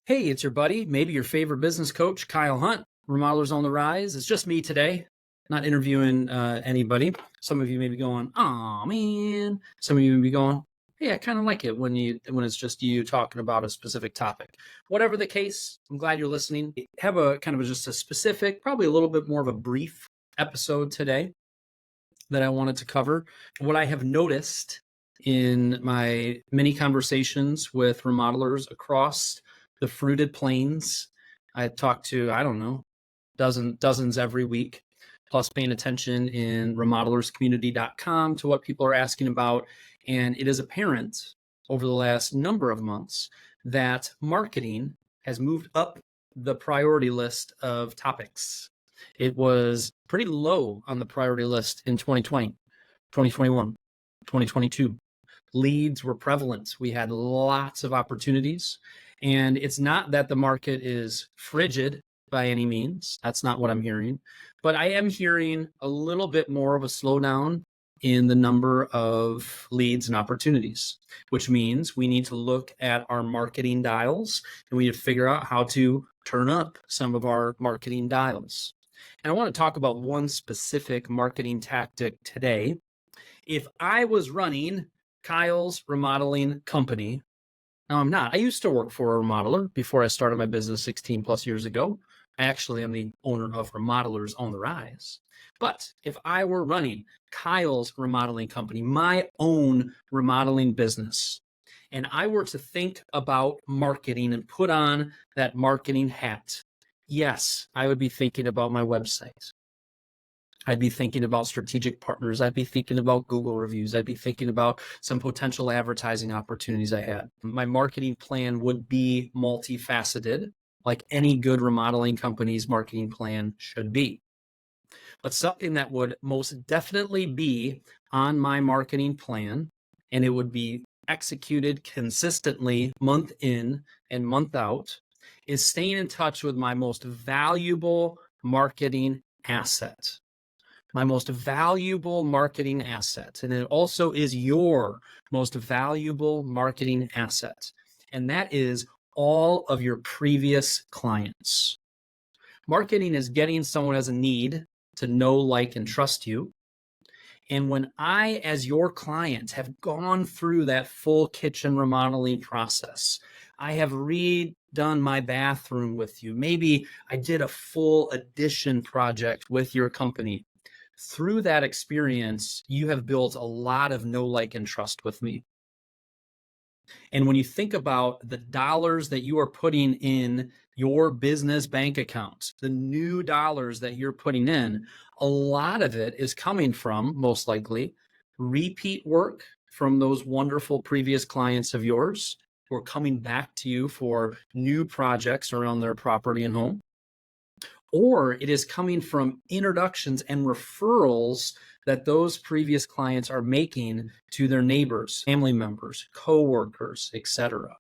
Hey, it's your buddy, maybe your favorite business coach, Kyle Hunt, Remodelers on the Rise. It's just me today, not interviewing anybody. Some of you may be going, "Oh man." Some of you may be going, "Hey, I kind of like it when it's just you talking about a specific topic." Whatever the case, I'm glad you're listening. Have a kind of just a specific, probably a little bit more of a brief episode today that I wanted to cover. What I have noticed in my many conversations with remodelers across the fruited plains, I talk to, I don't know, dozens every week, plus paying attention in remodelerscommunity.com to what people are asking about. And it is apparent over the last number of months that marketing has moved up the priority list of topics. It was pretty low on the priority list in 2020, 2021, 2022. Leads were prevalent. We had lots of opportunities. And it's not that the market is frigid by any means. That's not what I'm hearing. But I am hearing a little bit more of a slowdown in the number of leads and opportunities, which means we need to look at our marketing dials and we need to figure out how to turn up some of our marketing dials. And I want to talk about one specific marketing tactic today. If I was running Kyle's remodeling company, now I'm not. I used to work for a remodeler before I started my business 16 plus years ago. I actually am the owner of Remodelers On The Rise. But if I were running Kyle's remodeling company, my own remodeling business, and I were to think about marketing and put on that marketing hat, yes, I would be thinking about my website. I'd be thinking about strategic partners. I'd be thinking about Google reviews. I'd be thinking about some potential advertising opportunities I had. My marketing plan would be multifaceted, like any good remodeling company's marketing plan should be. But something that would most definitely be on my marketing plan, and it would be executed consistently month in and month out, is staying in touch with my most valuable marketing asset. My most valuable marketing asset. And it also is your most valuable marketing asset. And that is all of your previous clients. Marketing is getting someone as a need to know, like, and trust you. And when I, as your client, have gone through that full kitchen remodeling process, I have redone my bathroom with you. Maybe I did a full addition project with your company. Through that experience, you have built a lot of know, like, and trust with me. And when you think about the dollars that you are putting in your business bank account, the new dollars that you're putting in, a lot of it is coming from, most likely, repeat work from those wonderful previous clients of yours who are coming back to you for new projects around their property and home. Or it is coming from introductions and referrals that those previous clients are making to their neighbors, family members, coworkers, etc.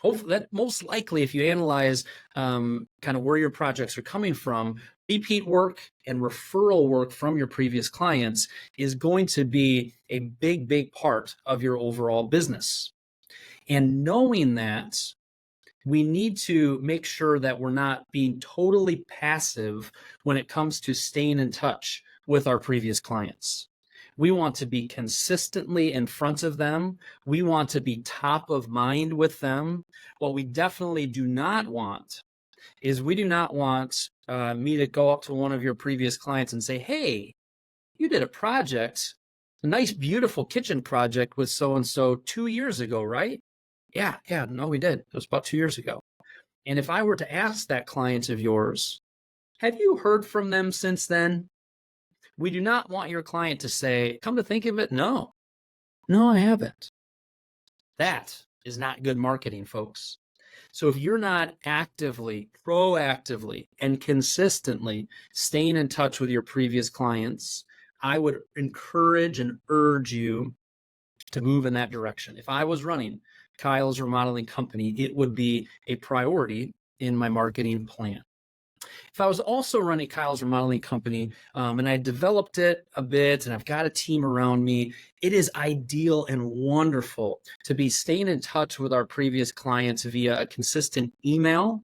Hopefully, that most likely, if you analyze kind of where your projects are coming from, repeat work and referral work from your previous clients is going to be a big part of your overall business. And knowing that, we need to make sure that we're not being totally passive when it comes to staying in touch with our previous clients. We want to be consistently in front of them. We want to be top of mind with them. What we definitely do not want is we do not want me to go up to one of your previous clients and say, "Hey, you did a project, a nice, beautiful kitchen project with so-and-so 2 years ago, right?" Yeah, no, we did. It was about 2 years ago. And if I were to ask that client of yours, "Have you heard from them since then?" We do not want your client to say, "Come to think of it, no, I haven't." That is not good marketing, folks. So if you're not actively, proactively, and consistently staying in touch with your previous clients, I would encourage and urge you to move in that direction. If I was running Kyle's remodeling company, it would be a priority in my marketing plan. If I was also running Kyle's remodeling company, and I developed it a bit and I've got a team around me, it is ideal and wonderful to be staying in touch with our previous clients via a consistent email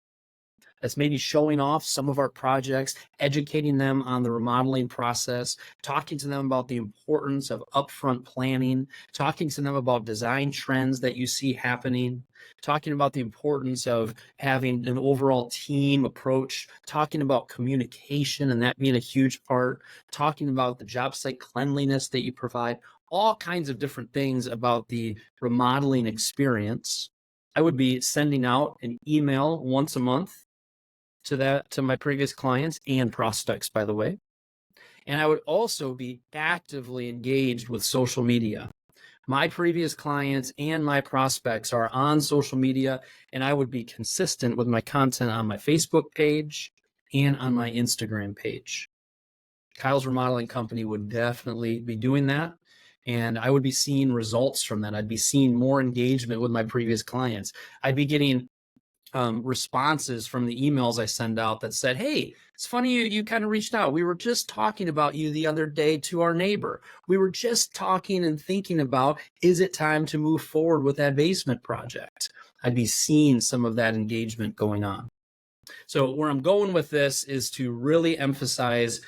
that's maybe showing off some of our projects, educating them on the remodeling process, talking to them about the importance of upfront planning, talking to them about design trends that you see happening, talking about the importance of having an overall team approach, talking about communication and that being a huge part, talking about the job site cleanliness that you provide, all kinds of different things about the remodeling experience. I would be sending out an email once a month to my previous clients and prospects, by the way. And I would also be actively engaged with social media. My previous clients and my prospects are on social media, and I would be consistent with my content on my Facebook page and on my Instagram page. Kyle's Remodeling Company would definitely be doing that. And I would be seeing results from that. I'd be seeing more engagement with my previous clients. I'd be getting responses from the emails I send out that said, hey, it's funny you kind of reached out. We were just talking about you the other day to our neighbor. We were just talking and thinking about, is it time to move forward with that basement project? I'd be seeing some of that engagement going on. So where I'm going with this is to really emphasize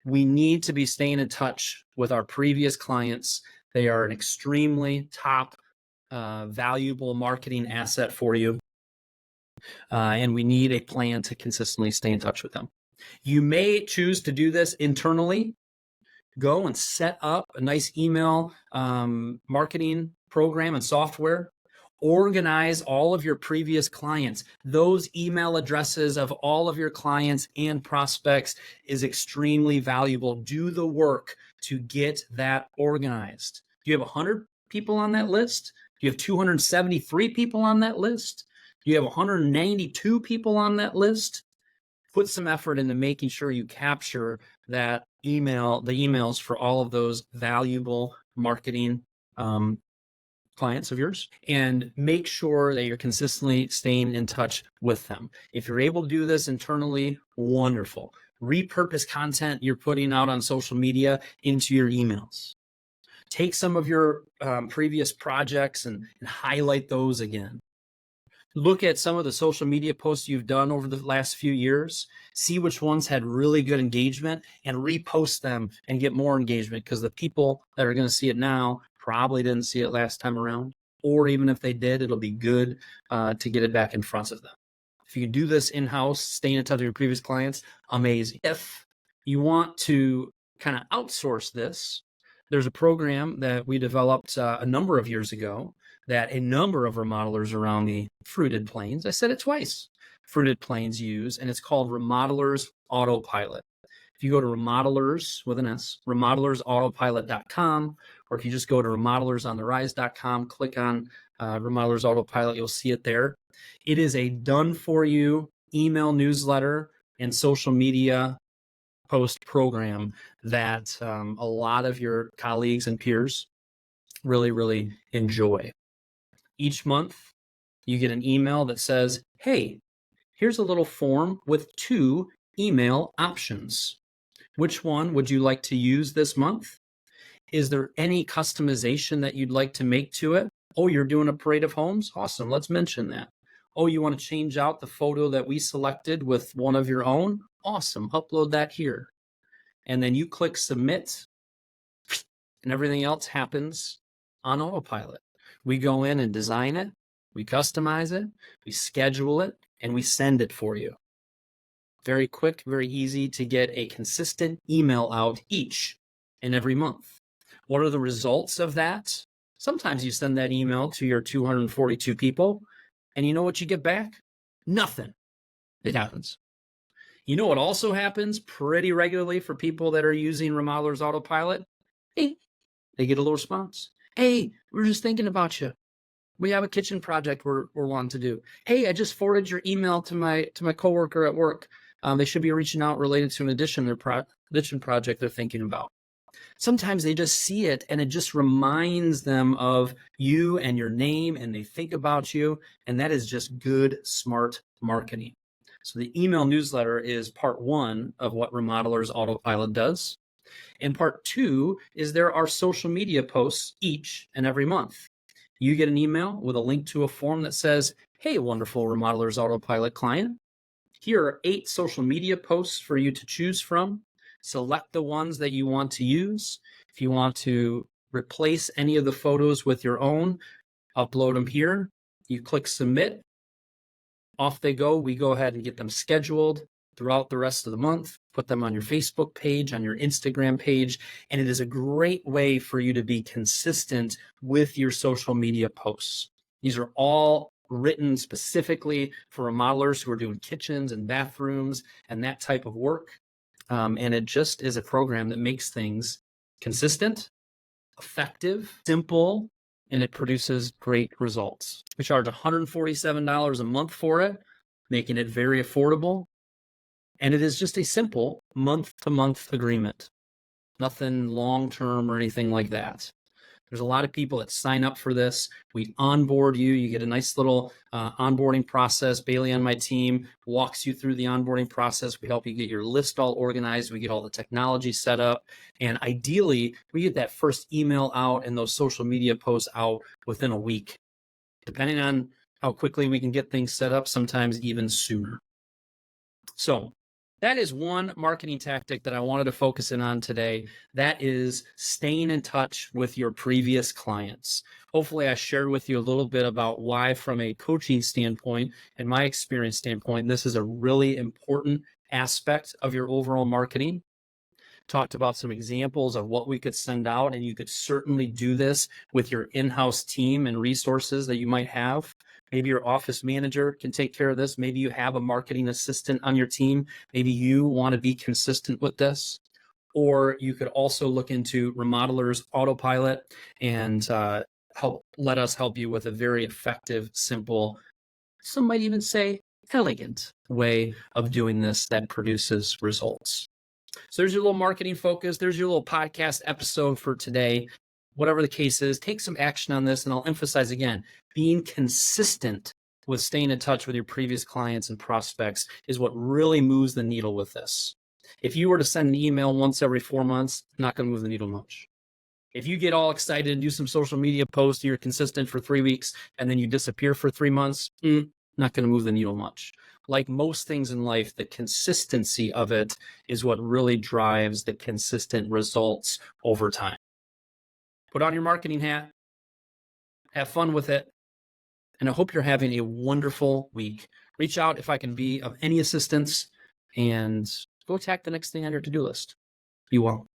we need to be staying in touch with our previous clients. They are an extremely top valuable marketing asset for you. And we need a plan to consistently stay in touch with them. You may choose to do this internally. Go and set up a nice email marketing program and software. Organize all of your previous clients. Those email addresses of all of your clients and prospects is extremely valuable. Do the work to get that organized. Do you have 100 people on that list? Do you have 273 people on that list? Do you have 192 people on that list? Put some effort into making sure you capture that the emails for all of those valuable marketing clients of yours, and make sure that you're consistently staying in touch with them. If you're able to do this internally, wonderful. Repurpose content you're putting out on social media into your emails. Take some of your previous projects and highlight those again. Look at some of the social media posts you've done over the last few years, see which ones had really good engagement, and repost them and get more engagement, because the people that are going to see it now probably didn't see it last time around, or even if they did, it'll be good to get it back in front of them. If you can do this in-house, staying in touch with your previous clients, amazing. If you want to kind of outsource this, there's a program that we developed a number of years ago that a number of remodelers around the Fruited Plains, I said it twice, Fruited Plains use, and it's called Remodelers Autopilot. If you go to Remodelers with an S, remodelersautopilot.com, or if you just go to remodelersontherise.com, click on Remodelers Autopilot, you'll see it there. It is a done-for-you email newsletter and social media post program that a lot of your colleagues and peers really, really enjoy. Each month, you get an email that says, hey, here's a little form with 2 email options. Which one would you like to use this month? Is there any customization that you'd like to make to it? Oh, you're doing a parade of homes? Awesome, let's mention that. Oh, you want to change out the photo that we selected with one of your own? Awesome, upload that here. And then you click submit, and everything else happens on autopilot. We go in and design it, we customize it, we schedule it, and we send it for you. Very quick, very easy to get a consistent email out each and every month. What are the results of that? Sometimes you send that email to your 242 people, and you know what you get back? Nothing. It happens. You know what also happens pretty regularly for people that are using Remodelers Autopilot? Hey, they get a little response. Hey, we're just thinking about you. We have a kitchen project we're wanting to do. Hey, I just forwarded your email to my coworker at work. They should be reaching out related to an addition project they're thinking about. Sometimes they just see it and it just reminds them of you and your name, and they think about you, and that is just good, smart marketing. So the email newsletter is part one of what Remodelers Autopilot does. And part two is there are social media posts each and every month. You get an email with a link to a form that says, hey, wonderful Remodelers Autopilot client, here are 8 social media posts for you to choose from. Select the ones that you want to use. If you want to replace any of the photos with your own, upload them here. You click submit. Off they go. We go ahead and get them scheduled throughout the rest of the month, put them on your Facebook page, on your Instagram page, and it is a great way for you to be consistent with your social media posts. These are all written specifically for remodelers who are doing kitchens and bathrooms and that type of work. And it just is a program that makes things consistent, effective, simple, and it produces great results. We charge $147 a month for it, making it very affordable. And it is just a simple month-to-month agreement. Nothing long-term or anything like that. There's a lot of people that sign up for this. We onboard you. You get a nice little onboarding process. Bailey on my team walks you through the onboarding process. We help you get your list all organized. We get all the technology set up. And ideally, we get that first email out and those social media posts out within a week, depending on how quickly we can get things set up, sometimes even sooner. So that is one marketing tactic that I wanted to focus in on today. That is staying in touch with your previous clients. Hopefully I shared with you a little bit about why, from a coaching standpoint and my experience standpoint, this is a really important aspect of your overall marketing. Talked about some examples of what we could send out, and you could certainly do this with your in-house team and resources that you might have. Maybe your office manager can take care of this. Maybe you have a marketing assistant on your team. Maybe you want to be consistent with this. Or you could also look into Remodelers Autopilot and let us help you with a very effective, simple, some might even say elegant way of doing this that produces results. So there's your little marketing focus. There's your little podcast episode for today. Whatever the case is, take some action on this. And I'll emphasize again, being consistent with staying in touch with your previous clients and prospects is what really moves the needle with this. If you were to send an email once every 4 months, not going to move the needle much. If you get all excited and do some social media posts, you're consistent for 3 weeks, and then you disappear for 3 months, not going to move the needle much. Like most things in life, the consistency of it is what really drives the consistent results over time. Put on your marketing hat, have fun with it, and I hope you're having a wonderful week. Reach out if I can be of any assistance, and go attack the next thing on your to-do list. Be well.